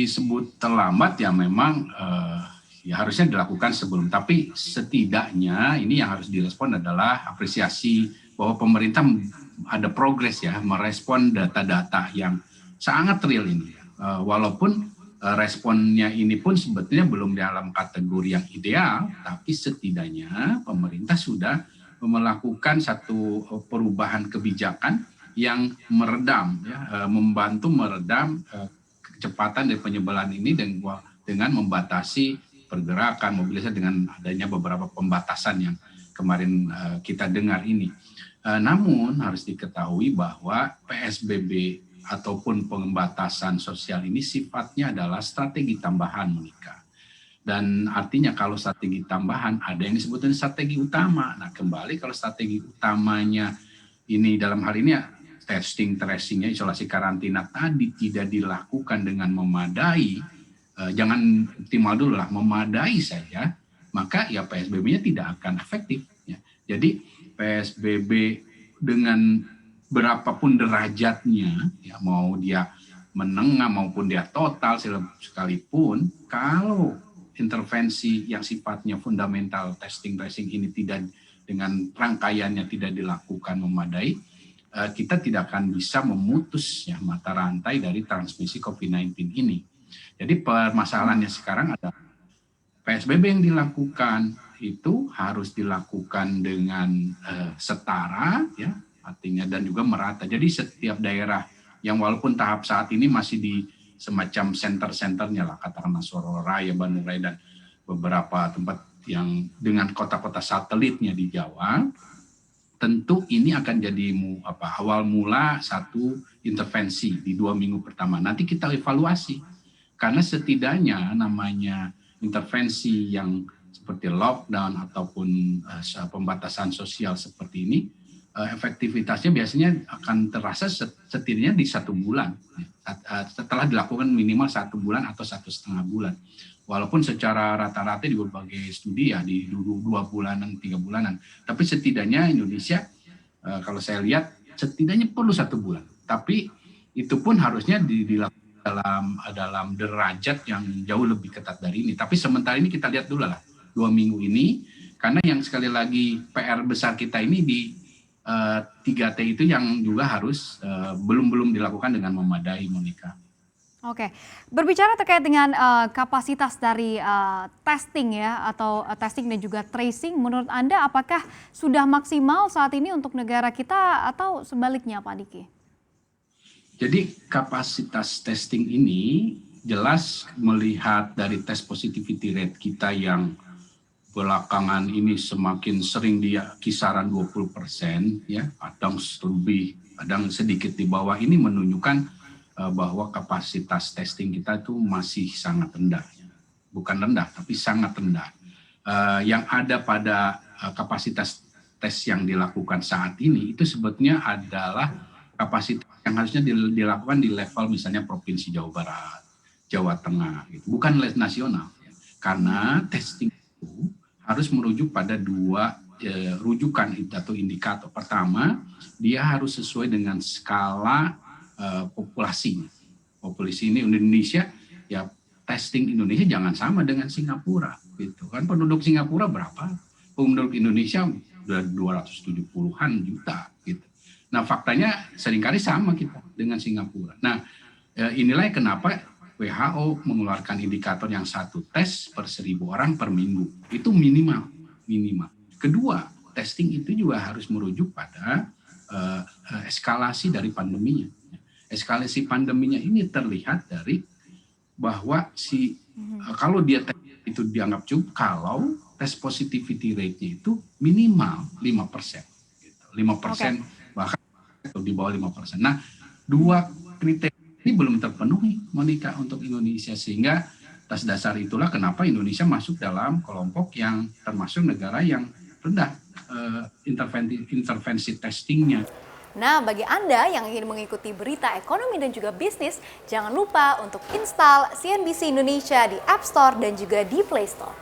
disebut terlambat ya memang ya harusnya dilakukan sebelum. Tapi setidaknya ini yang harus direspon adalah apresiasi bahwa pemerintah ada progres ya merespon data-data yang sangat real ini. Walaupun responnya ini pun sebetulnya belum dalam kategori yang ideal, tapi setidaknya pemerintah sudah melakukan satu perubahan kebijakan yang meredam, ya, membantu meredam kecepatan dari penyebaran ini dengan membatasi pergerakan, mobilitas dengan adanya beberapa pembatasan yang kemarin kita dengar ini. Namun harus diketahui bahwa PSBB ataupun pembatasan sosial ini sifatnya adalah strategi tambahan, Monika. Dan artinya kalau strategi tambahan ada yang disebut dengan strategi utama. Nah kembali kalau strategi utamanya ini dalam hal ini ya, testing, tracingnya, isolasi karantina tadi tidak dilakukan dengan memadai, jangan optimal dulu lah, memadai saja, maka ya PSBB-nya tidak akan efektif. Ya. Jadi PSBB dengan berapapun derajatnya, ya mau dia menengah maupun dia total sekalipun, kalau intervensi yang sifatnya fundamental testing tracing ini tidak dengan rangkaiannya tidak dilakukan memadai, kita tidak akan bisa memutus ya mata rantai dari transmisi COVID-19 ini. Jadi permasalahannya sekarang adalah PSBB yang dilakukan itu harus dilakukan dengan setara, ya artinya dan juga merata. Jadi setiap daerah yang walaupun tahap saat ini masih di semacam center-centernya lah, katakanlah Sororaya, Bandung Raya dan beberapa tempat yang dengan kota-kota satelitnya di Jawa, tentu ini akan jadi awal mula satu intervensi di 2 minggu pertama. Nanti kita evaluasi karena setidaknya namanya intervensi yang seperti lockdown ataupun pembatasan sosial seperti ini, efektivitasnya biasanya akan terasa setidaknya di 1 bulan. Setelah dilakukan minimal 1 bulan atau 1,5 bulan. Walaupun secara rata-rata di berbagai studi ya di 2 bulanan, 3 bulanan. Tapi setidaknya Indonesia, kalau saya lihat setidaknya perlu 1 bulan. Tapi itu pun harusnya dilakukan dalam derajat yang jauh lebih ketat dari ini. Tapi sementara ini kita lihat dulu lah 2 minggu ini, karena yang sekali lagi PR besar kita ini di 3T itu yang juga harus belum dilakukan dengan memadai, Monika. Oke, berbicara terkait dengan kapasitas dari testing ya atau testing dan juga tracing, menurut Anda apakah sudah maksimal saat ini untuk negara kita atau sebaliknya, Pak Diki? Jadi kapasitas testing ini jelas melihat dari test positivity rate kita yang belakangan ini semakin sering dia kisaran 20%, ya, kadang lebih, kadang sedikit di bawah, ini menunjukkan bahwa kapasitas testing kita itu masih sangat rendah. Bukan rendah, tapi sangat rendah. Yang ada pada kapasitas tes yang dilakukan saat ini itu sebetulnya adalah kapasitas yang harusnya dilakukan di level misalnya Provinsi Jawa Barat, Jawa Tengah, gitu. Bukan level nasional. Ya. Karena testing itu harus merujuk pada 2 rujukan atau indikator. Pertama, dia harus sesuai dengan skala populasi ini Indonesia, ya testing Indonesia jangan sama dengan Singapura gitu kan. Penduduk Singapura berapa, penduduk Indonesia udah 270-an juta gitu. Nah faktanya seringkali sama kita dengan Singapura. Nah inilah kenapa WHO mengeluarkan indikator yang 1 tes per 1.000 orang per minggu, itu minimal. Kedua, testing itu juga harus merujuk pada eskalasi dari pandeminya. Eskalasi pandeminya ini terlihat dari bahwa kalau dia tes itu dianggap cukup kalau tes positivity rate-nya itu minimal 5%. Gitu. 5% bahkan di bawah 5%. Nah, 2 kriteria ini belum terpenuhi, Monika, untuk Indonesia. Sehingga atas dasar itulah kenapa Indonesia masuk dalam kelompok yang termasuk negara yang rendah intervensi testingnya. Nah, bagi Anda yang ingin mengikuti berita ekonomi dan juga bisnis, jangan lupa untuk install CNBC Indonesia di App Store dan juga di Play Store.